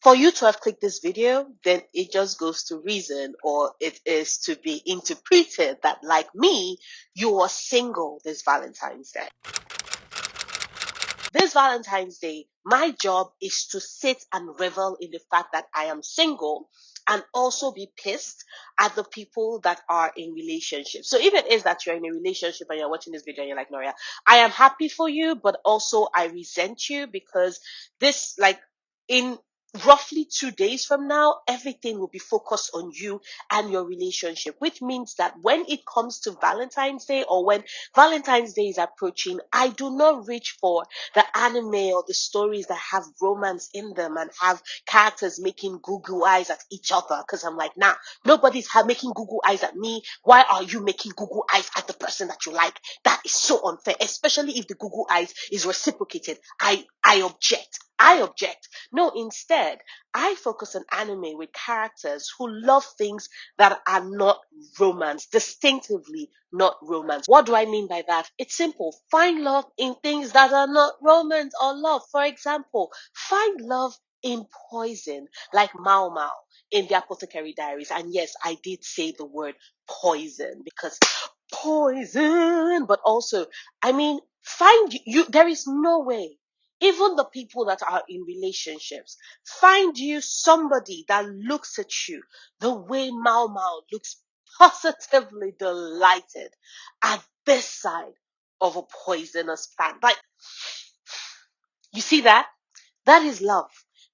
For you to have clicked this video, then it just goes to reason, or it is to be interpreted that, like me, you are single this Valentine's Day. This Valentine's Day, my job is to sit and revel in the fact that I am single and also be pissed at the people that are in relationships. So if it is that you're in a relationship and you're watching this video and you're like, Noria, I am happy for you, but also I resent you because this, like, in roughly 2 days from now, everything will be focused on you and your relationship, which means that when it comes to Valentine's Day, or when Valentine's Day is approaching, I do not reach for the anime or the stories that have romance in them and have characters making Google eyes at each other. Because I'm like, nah, nobody's making Google eyes at me. Why are you making Google eyes at the person that you like? That is so unfair, especially if the Google eyes is reciprocated. I object. I object. No, instead, I focus on anime with characters who love things that are not romance, distinctively not romance. What do I mean by that? It's simple. Find love in things that are not romance or love. For example, find love in poison, like Mao Mao in the Apothecary Diaries. And yes, I did say the word poison because poison, but also, I mean, find you, there is no way. Even the people that are in relationships, find you somebody that looks at you the way Mao Mao looks, positively delighted at this side of a poisonous plant. Like, you see that? That is love.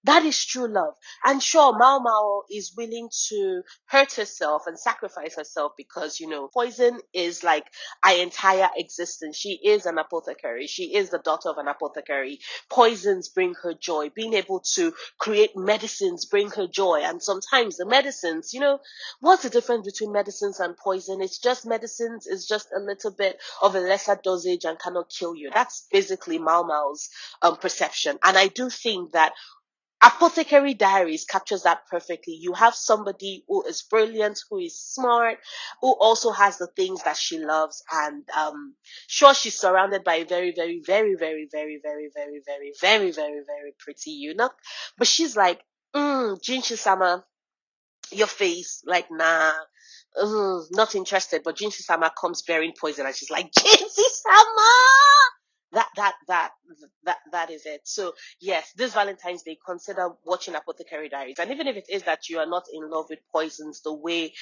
That is true love. And sure, Mao Mao is willing to hurt herself and sacrifice herself because, poison is like our entire existence. She is an apothecary. She is the daughter of an apothecary. Poisons bring her joy. Being able to create medicines bring her joy. And sometimes the medicines, what's the difference between medicines and poison? It's just medicines is just a little bit of a lesser dosage and cannot kill you. That's basically Mao Mao's perception. And I do think that Apothecary Diaries captures that perfectly. You have somebody who is brilliant, who is smart, who also has the things that she loves, and sure, she's surrounded by a very, very, very, very, very, very, very, very, very, very, very pretty eunuch, but she's like, Jinchi-sama, your face, like, nah, not interested. But Jinchi-sama comes bearing poison, and she's like, Jinchi-sama. That is it. So yes, this Valentine's Day, consider watching Apothecary Diaries. And even if it is that you are not in love with poisons the way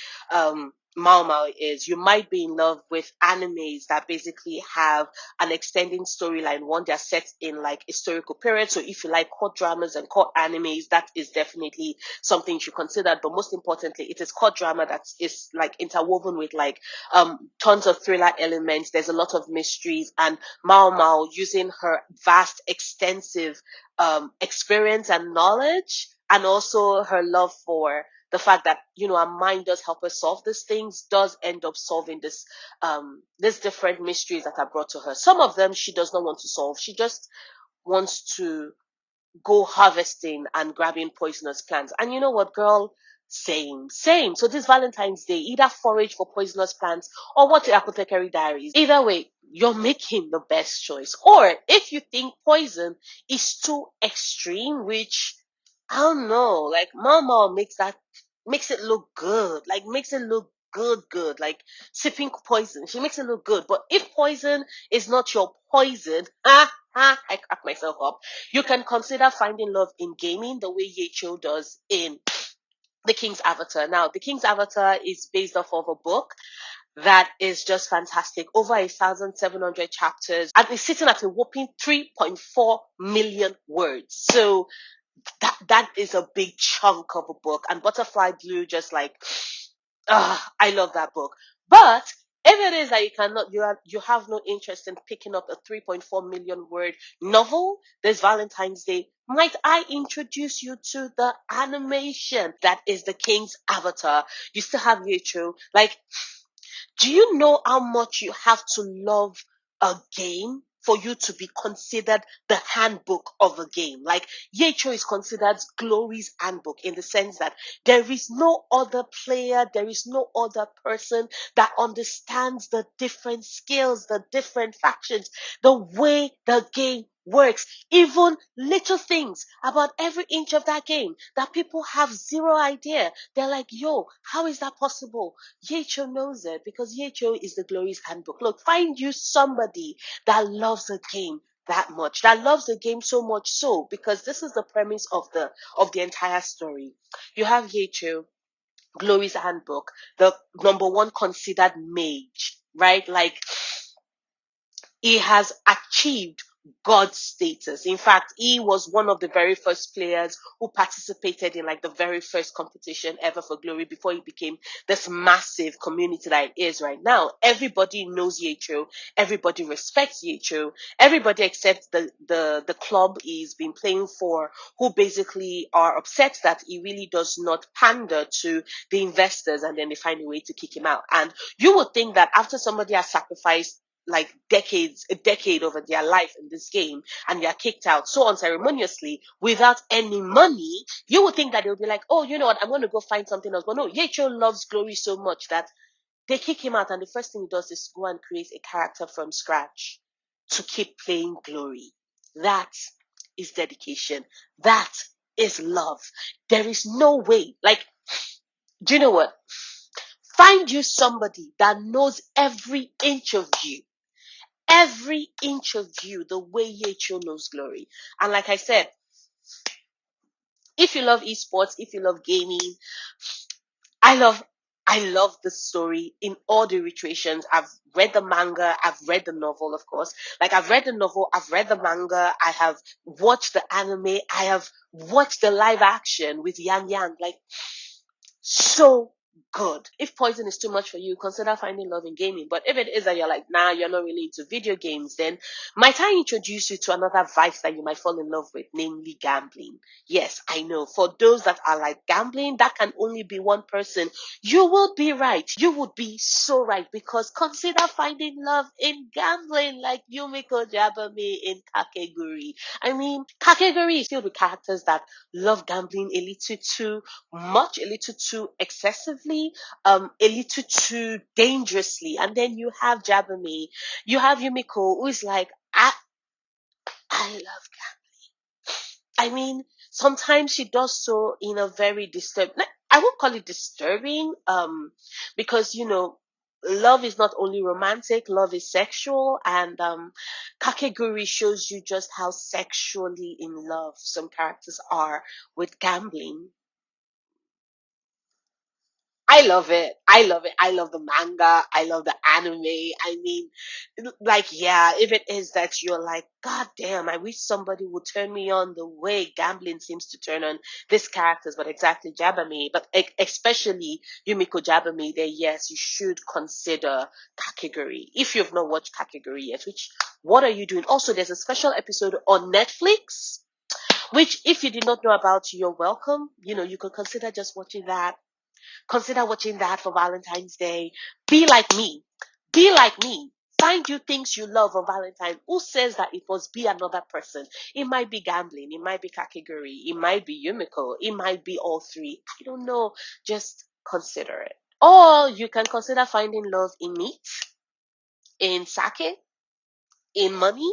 Mao Mao is, you might be in love with animes that basically have an extending storyline. One, they're set in like historical periods. So if you like court dramas and court animes, that is definitely something you should consider. But most importantly, it is court drama that is like interwoven with like tons of thriller elements. There's a lot of mysteries, and Mao Mao, using her vast, extensive experience and knowledge, and also her love for the fact that our mind does help her solve these things, does end up solving these different mysteries that are brought to her. Some of them she does not want to solve. She just wants to go harvesting and grabbing poisonous plants. And you know what, girl? Same. So this Valentine's Day, either forage for poisonous plants or watch the Apothecary Diaries. Either way, you're making the best choice. Or if you think poison is too extreme, which I don't know, like Mama makes it look good. Like makes it look good. Like sipping poison. She makes it look good. But if poison is not your poison, I crack myself up. You can consider finding love in gaming the way Yecho does in The King's Avatar. Now, The King's Avatar is based off of a book that is just fantastic. Over 1,700 chapters, and it's sitting at a whopping 3.4 million words. So that is a big chunk of a book. And Butterfly Blue, just like, I love that book. But if it is that you have no interest in picking up a 3.4 million word novel this Valentine's Day, might I introduce you to the animation that is The King's Avatar? You still have Yecho. Like, do you know how much you have to love a game for you to be considered the handbook of a game? Like, Yecho is considered Glory's handbook in the sense that there is no other player, there is no other person that understands the different skills, the different factions, the way the game works, even little things about every inch of that game that people have zero idea. They're like, yo, how is that possible? Yecho knows it because Yecho is the Glory's handbook. Look, find you somebody that loves a game that much, that loves the game so much so, because this is the premise of the entire story. You have Yecho, Glory's handbook, the number one considered mage, right? Like, he has achieved God status. In fact, he was one of the very first players who participated in like the very first competition ever for Glory before he became this massive community that it is right now. Everybody knows Yecho. Everybody respects Yecho. Everybody except the club he's been playing for, who basically are upset that he really does not pander to the investors, and then they find a way to kick him out. And you would think that after somebody has sacrificed like a decade over their life in this game, and they are kicked out so unceremoniously without any money, you would think that they'll be like, oh, you know what, I'm going to go find something else. But no, Yecho loves Glory so much that they kick him out, and the first thing he does is go and create a character from scratch to keep playing Glory. That is dedication. That is love. There is no way. Like, do you know what? Find you somebody that knows every inch of you. Every inch of you, the way Yecho knows Glory. And like I said, if you love esports, if you love gaming, I love I love the story in all the iterations. I've read the manga, I've read the novel, of course. Like, I've read the novel, I've read the manga, I have watched the anime, I have watched the live action with Yang Yang. Like, so good. If poison is too much for you, consider finding love in gaming. But if it is that you're like, nah, you're not really into video games, then might I introduce you to another vice that you might fall in love with, namely gambling. Yes, I know. For those that are like, gambling, that can only be one person. You will be right. You would be so right, because consider finding love in gambling, like Yumiko Jabami in Kakegurui. I mean, Kakegurui is filled with characters that love gambling a little too much, a little too excessively, a little too dangerously. And then you have Jabami, you have Yumiko, who is like, I love I mean, sometimes she does so in a very disturbing, I won't call it disturbing, because, love is not only romantic, love is sexual, and, Kakeguri shows you just how sexually in love some characters are with gambling. I love it. I love it. I love the manga. I love the anime. I mean, like, yeah, if it is that you're like, God damn, I wish somebody would turn me on the way gambling seems to turn on these characters, but exactly Jabami, but especially Yumiko Jabami, then yes, you should consider Kakegurui. If you've not watched Kakegurui yet, which, what are you doing? Also, there's a special episode on Netflix, which if you did not know about, you're welcome. You could consider just watching that. Consider watching that for Valentine's Day. Be like me. Be like me. Find you things you love on Valentine. Who says that it must be another person? It might be gambling. It might be Kakeguri. It might be Yumiko. It might be all three. I don't know. Just consider it. Or you can consider finding love in meat, in sake, in money,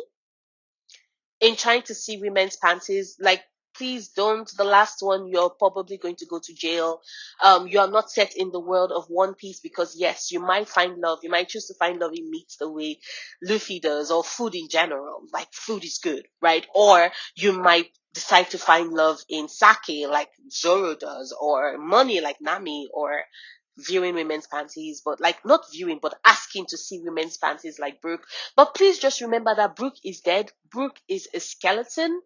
in trying to see women's panties. Like, please don't. The last one, you're probably going to go to jail. You are not set in the world of One Piece, because yes, you might find love. You might choose to find love in meat the way Luffy does, or food in general. Like, food is good, right? Or you might decide to find love in sake like Zoro does, or money like Nami, or viewing women's panties, but like, not viewing, but asking to see women's panties like Brooke. But please just remember that Brooke is dead. Brooke is a skeleton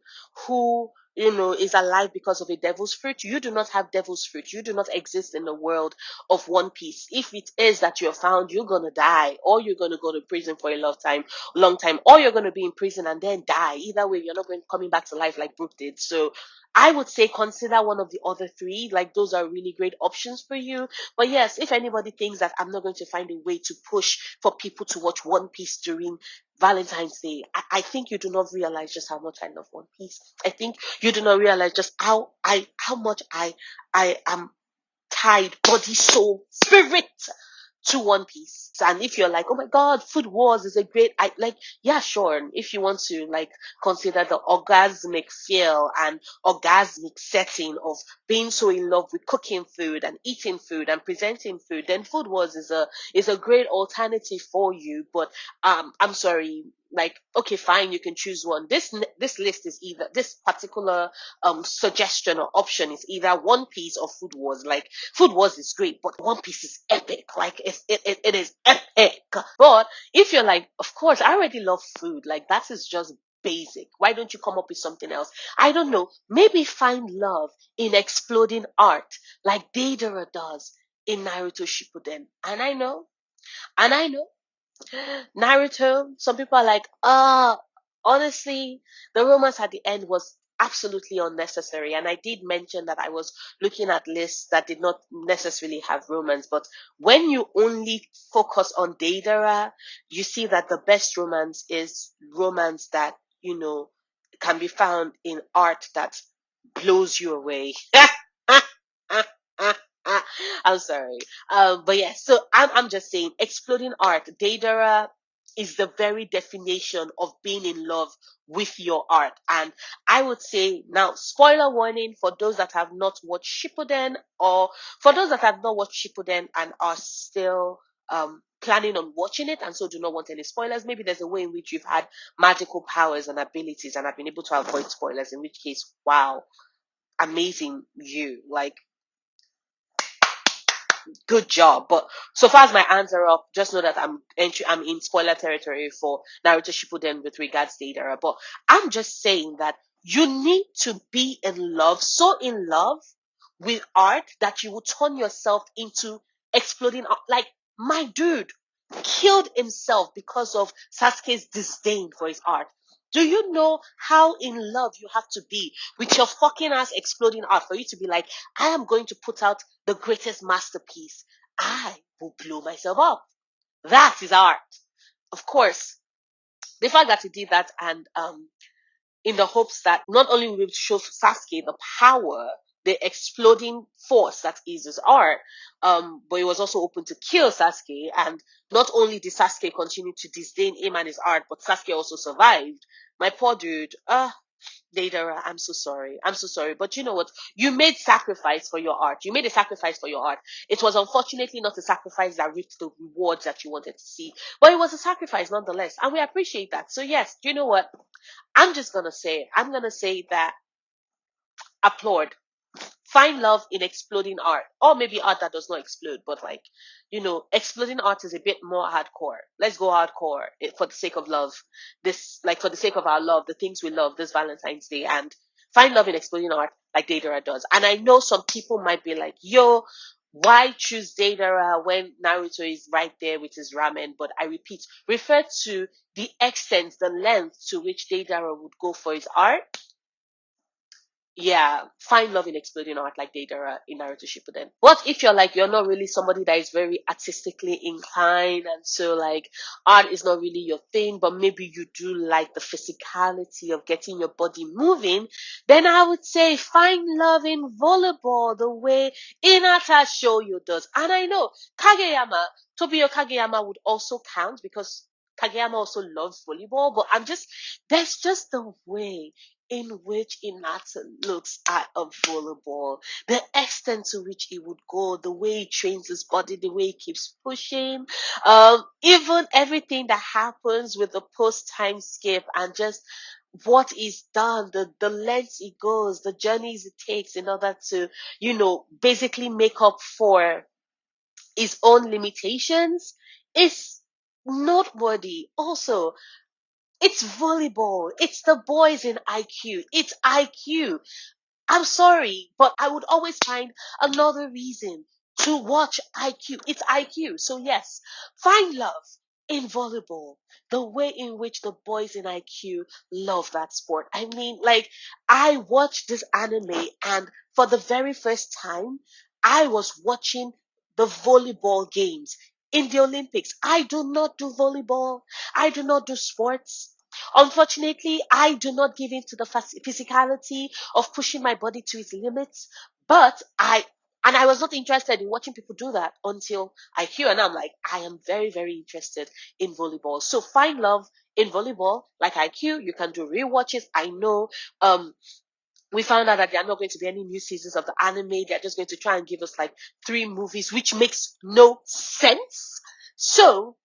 who, is alive because of a devil's fruit. You do not have devil's fruit. You do not exist in the world of One Piece. If it is that you're found, you're gonna die, or you're gonna go to prison for a long time, or you're gonna be in prison and then die. Either way, you're not coming back to life like Brooke did. So I would say consider one of the other three. Like, those are really great options for you. But yes, if anybody thinks that I'm not going to find a way to push for people to watch One Piece during Valentine's Day, I think you do not realize just how much I love One Piece. I think you do not realize just how much I am tied, body, soul, spirit to One Piece. And if you're like, oh my God, Food Wars is a great, yeah, sure. If you want to like consider the orgasmic feel and orgasmic setting of being so in love with cooking food and eating food and presenting food, then Food Wars is a great alternative for you. But I'm sorry, like, okay, fine, you can choose one. This list is either this particular suggestion or option is either One Piece or Food Wars. Like, Food Wars is great, but One Piece is epic. Like, it is epic. But if you're like, of course, I already love food. Like, that is just basic. Why don't you come up with something else? I don't know. Maybe find love in exploding art, like Deidara does in Naruto Shippuden. And I know Naruto, some people are like, honestly, the romance at the end was absolutely unnecessary. And I did mention that I was looking at lists that did not necessarily have romance. But when you only focus on Deidara, you see that the best romance is romance that, can be found in art that blows you away. I'm sorry. But yeah, so I'm just saying, exploding art, Deidara is the very definition of being in love with your art. And I would say now, spoiler warning for those that have not watched Shippuden, or for those that have not watched Shippuden and are still planning on watching it and so do not want any spoilers. Maybe there's a way in which you've had magical powers and abilities and have been able to avoid spoilers, in which case, wow, amazing you. Like, good job. But so far as my hands are up, just know that I'm in spoiler territory for Naruto Shippuden with regards to Deidara. But I'm just saying that you need to be in love, so in love with art that you will turn yourself into exploding art. Like, my dude killed himself because of Sasuke's disdain for his art. Do you know how in love you have to be with your fucking ass exploding art for you to be like, I am going to put out the greatest masterpiece? I will blow myself up. That is art. Of course, the fact that he did that, and in the hopes that not only will be able to show Sasuke the power, the exploding force that is his art, but he was also open to kill Sasuke. And not only did Sasuke continue to disdain him and his art, but Sasuke also survived. My poor dude. Deidara, I'm so sorry. I'm so sorry. But you know what? You made sacrifice for your art. You made a sacrifice for your art. It was unfortunately not a sacrifice that reaped the rewards that you wanted to see. But it was a sacrifice nonetheless. And we appreciate that. So yes, do you know what? I'm gonna say that applaud. Find love in exploding art, or maybe art that does not explode, but like, exploding art is a bit more hardcore. Let's go hardcore for the sake of love. For the sake of our love, the things we love this Valentine's Day, and find love in exploding art like Deidara does. And I know some people might be like, yo, why choose Deidara when Naruto is right there with his ramen? But I repeat, refer to the extent, the length to which Deidara would go for his art. Yeah, find love in exploding art like Deidara in Naruto Shippuden. What if you're not really somebody that is very artistically inclined, and so like art is not really your thing, but maybe you do like the physicality of getting your body moving? Then I would say find love in volleyball the way Inata Shoyo does. And I know Kageyama, Tobio Kageyama would also count because Kageyama also loves volleyball, but there's just the way in which Inata looks at a volleyball, the extent to which he would go, the way he trains his body, the way he keeps pushing, even everything that happens with the post time skip and just what is done, the lengths it goes, the journeys it takes in order to, basically make up for his own limitations is noteworthy. Also, it's volleyball. It's the boys in IQ. It's IQ. I'm sorry, but I would always find another reason to watch IQ. It's IQ. So yes, find love in volleyball. The way in which the boys in IQ love that sport. I mean, like, I watched this anime and for the very first time, I was watching the volleyball games in the Olympics. I do not do volleyball. I do not do sports. Unfortunately, I do not give in to the physicality of pushing my body to its limits, but And I was not interested in watching people do that until I hear, and I'm like, I am very, very interested in volleyball. So find love in volleyball, like IQ. You can do rewatches. I know, we found out that there are not going to be any new seasons of the anime. They're just going to try and give us like 3 movies, which makes no sense. So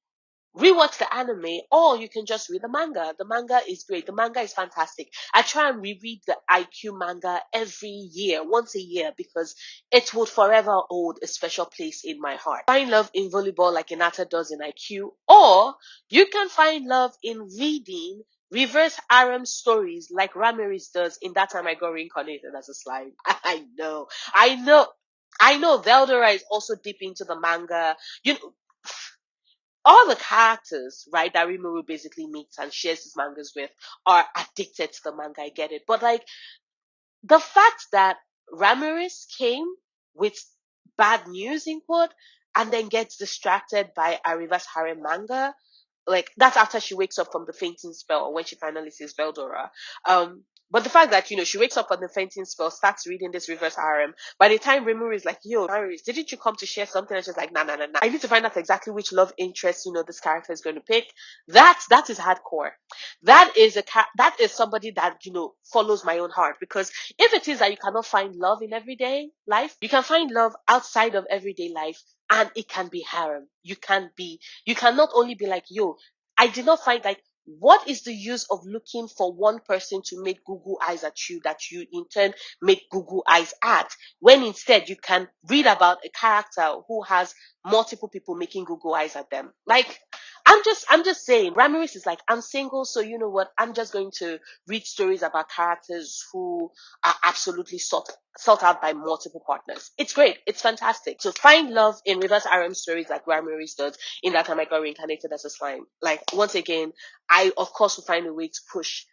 rewatch the anime, or you can just read the manga. The manga is great. The manga is fantastic. I try and reread the IQ manga every year, once a year, because it would forever hold a special place in my heart. Find love in volleyball like Inata does in IQ, or you can find love in reading reverse harem stories like Ramirez does in That Time I Got Reincarnated as a Slime. I know Veldora is also deep into the manga. You know, all the characters, right, that Rimuru basically meets and shares his mangas with are addicted to the manga. I get it. But like the fact that Ramirez came with bad news in quote and then gets distracted by Arriva's harem manga, like that's after she wakes up from the fainting spell or when she finally sees Veldora. But the fact that, she wakes up from the fainting spell, starts reading this reverse harem. By the time Rimuru is like, yo, Maris, didn't you come to share something? And she's like, nah, nah, nah, nah. I need to find out exactly which love interest, this character is going to pick. That is hardcore. That is somebody that, follows my own heart. Because if it is that you cannot find love in everyday life, you can find love outside of everyday life, and it can be harem. You can not only be like, yo, I did not find like, what is the use of looking for one person to make Google eyes at you that you in turn make Google eyes at, when instead you can read about a character who has multiple people making Google eyes at them? Like, I'm just saying, Ramirez is like, I'm single, so you know what? I'm just going to read stories about characters who are absolutely sought out by multiple partners. It's great. It's fantastic. So find love in reverse RM stories like Ramirez does in That Time I Got Reincarnated as a Slime. Like, once again, I of course will find a way to push.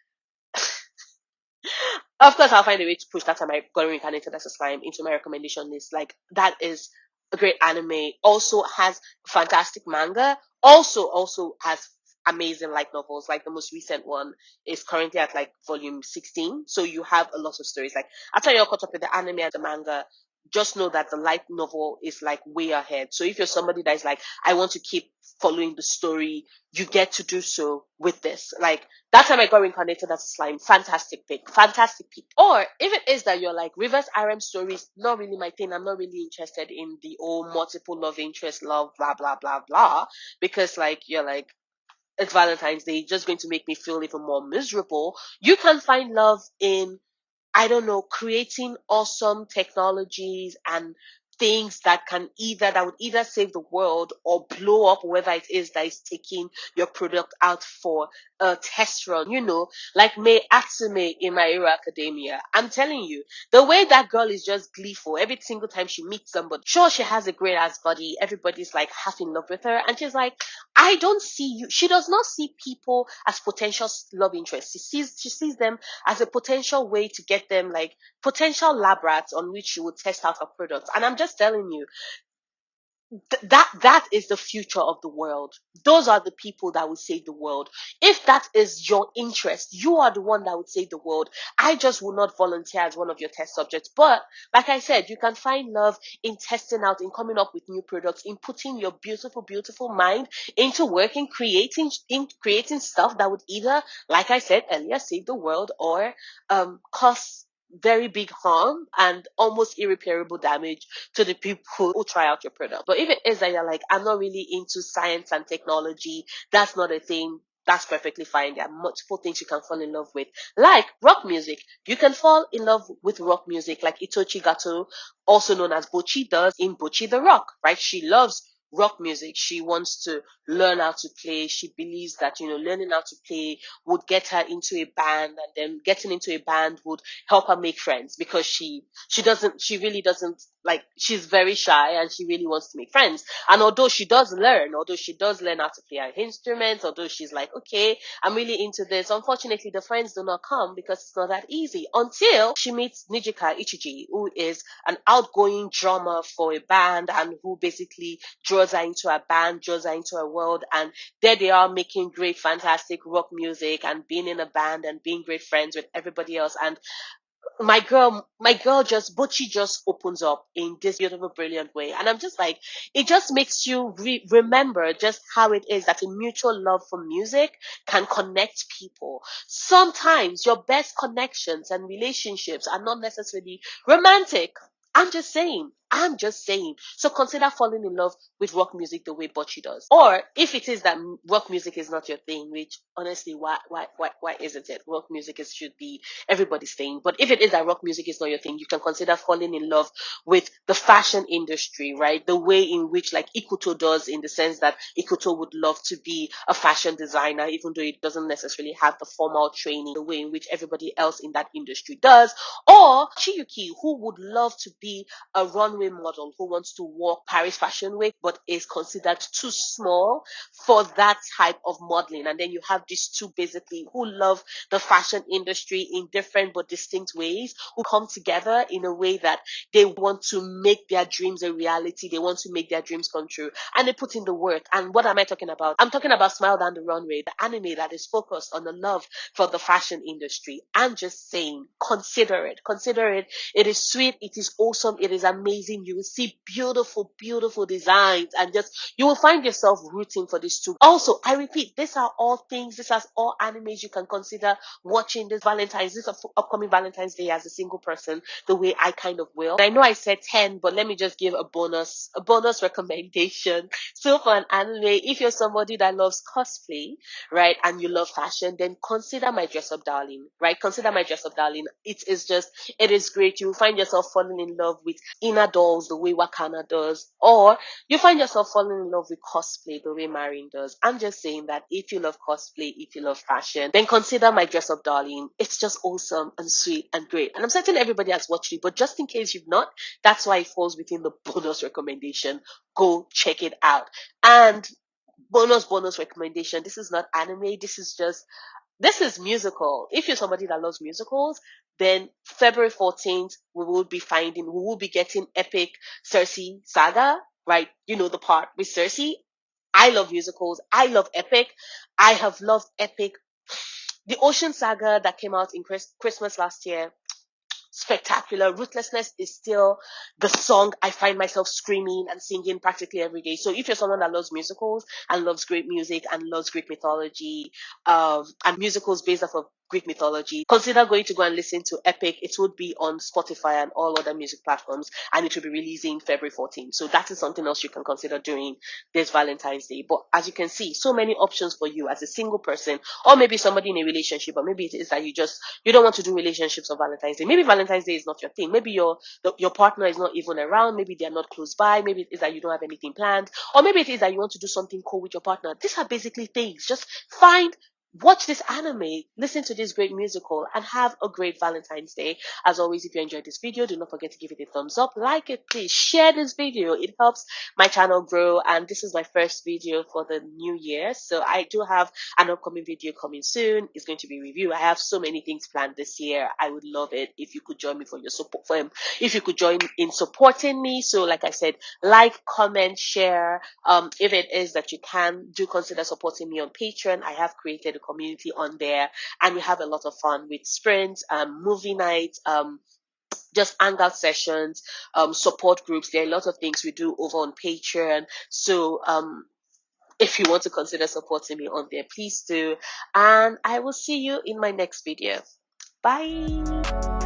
Of course, I'll find a way to push That Time I Got Reincarnated as a Slime into my recommendation list. Like, that is a great anime. Also has fantastic manga. Also has amazing light novels. Like, the most recent one is currently at like volume 16. So you have a lot of stories. Like, after you're caught up with the anime and the manga, just know that the light novel is like way ahead. So if you're somebody that is like, I want to keep following the story, you get to do so with this. Like, That Time I Got Reincarnated as a Slime, fantastic pick, fantastic pick. Or if it is that you're like, reverse RM stories, not really my thing, I'm not really interested in the old multiple love interest, love, blah, blah, blah, blah, because like, you're like, it's Valentine's Day, just going to make me feel even more miserable. You can find love in, I don't know, creating awesome technologies and things that would either save the world or blow up whoever it is that is taking your product out for a test run, like May Atsume in My Hero Academia. I'm telling you, the way that girl is just gleeful every single time she meets somebody. Sure, she has a great ass body. Everybody's like half in love with her. And she's like, I don't see you. She does not see people as potential love interests. She sees them as a potential way to get them, like potential lab rats on which you would test out her products. And I'm just telling you, that is the future of the world. Those are the people that will save the world. If that is your interest, you are the one that would save the world. I just will not volunteer as one of your test subjects. But like I said, you can find love in testing out, in coming up with new products, in putting your beautiful, beautiful mind into work, in creating stuff that would either, like I said earlier, save the world or cause very big harm and almost irreparable damage to the people who try out your product. But if it is that you're like, I'm not really into science and technology, that's not a thing, that's perfectly fine. There are multiple things you can fall in love with, like rock music. You can fall in love with rock music, like Itochi Gato, also known as Bocchi, does in Bocchi the Rock, right? She loves rock music. She wants to learn how to play. She believes that, learning how to play would get her into a band, and then getting into a band would help her make friends, because she really doesn't, like, she's very shy and she really wants to make friends. And although she does learn how to play an instrument, although she's like, okay, I'm really into this, unfortunately the friends do not come because it's not that easy until she meets Nijika Ichiji, who is an outgoing drummer for a band and who basically draws her into a band, draws her into a world, and there they are making great, fantastic rock music and being in a band and being great friends with everybody else. And my girl just Bocchi just opens up in this beautiful, brilliant way, and I'm just like, it just makes you remember just how it is that a mutual love for music can connect people. Sometimes your best connections and relationships are not necessarily romantic. I'm just saying. So consider falling in love with rock music the way Bocchi does. Or if it is that rock music is not your thing, which honestly, why isn't it? Rock music should be everybody's thing. But if it is that rock music is not your thing, you can consider falling in love with the fashion industry, right? The way in which like Ikuto does, in the sense that Ikuto would love to be a fashion designer, even though it doesn't necessarily have the formal training, the way in which everybody else in that industry does. Or Chiyuki, who would love to be a runway model, who wants to walk Paris Fashion Week, but is considered too small for that type of modeling. And then you have these two basically who love the fashion industry in different but distinct ways, who come together in a way that they want to make their dreams a reality. They want to make their dreams come true. And they put in the work. And what am I talking about? I'm talking about Smile Down the Runway, the anime that is focused on the love for the fashion industry. I'm just saying, consider it. Consider it. It is sweet. It is awesome. It is amazing. You will see beautiful, beautiful designs, and just you will find yourself rooting for these two. Also, I repeat, these are all things, these are all animes you can consider watching this upcoming Valentine's Day as a single person, the way I kind of will. And I know I said 10, but let me just give a bonus recommendation. So for an anime, if you're somebody that loves cosplay, right, and you love fashion, then consider My Dress Up Darling, right? Consider My Dress Up Darling. It is great. You will find yourself falling in love with inner dolls the way Wakana does, or you find yourself falling in love with cosplay the way Marin does. I'm just saying that if you love cosplay, if you love fashion, then consider My Dress Up Darling. It's just awesome and sweet and great. And I'm certain everybody has watched it, but just in case you've not, that's why it falls within the bonus recommendation. Go check it out. And bonus recommendation. This is not anime. This is musical. If you're somebody that loves musicals, then February 14th, we will be getting epic Circe Saga, right? You know the part with Circe. I love musicals. I love epic. I have loved epic. The Ocean Saga that came out in Christmas last year, spectacular. Ruthlessness is still the song I find myself screaming and singing practically every day. So if you're someone that loves musicals and loves great music and loves Greek mythology, and musicals based off of Greek mythology, consider going to go and listen to Epic. It would be on Spotify and all other music platforms, and it will be releasing February 14th. So that is something else you can consider doing this Valentine's Day. But as you can see, so many options for you as a single person, or maybe somebody in a relationship, or maybe it is that you don't want to do relationships on Valentine's Day. Maybe Valentine's Day is not your thing. Maybe your partner is not even around. Maybe they are not close by. Maybe it is that you don't have anything planned, or maybe it is that you want to do something cool with your partner. These are basically things. Just watch this anime, listen to this great musical, and have a great Valentine's Day. As always, if you enjoyed this video, do not forget to give it a thumbs up, like it, please share this video. It helps my channel grow, and this is my first video for the new year, so I do have an upcoming video coming soon. It's going to be review. I have so many things planned this year. I would love it if you could join me for your support, if you could join in supporting me. So like I said, like, comment, share. If it is that you can, do consider supporting me on Patreon. I have created a community on there, and we have a lot of fun with sprints, movie nights, just hangout sessions, support groups. There are a lot of things we do over on Patreon. So if you want to consider supporting me on there, please do. And I will see you in my next video. Bye.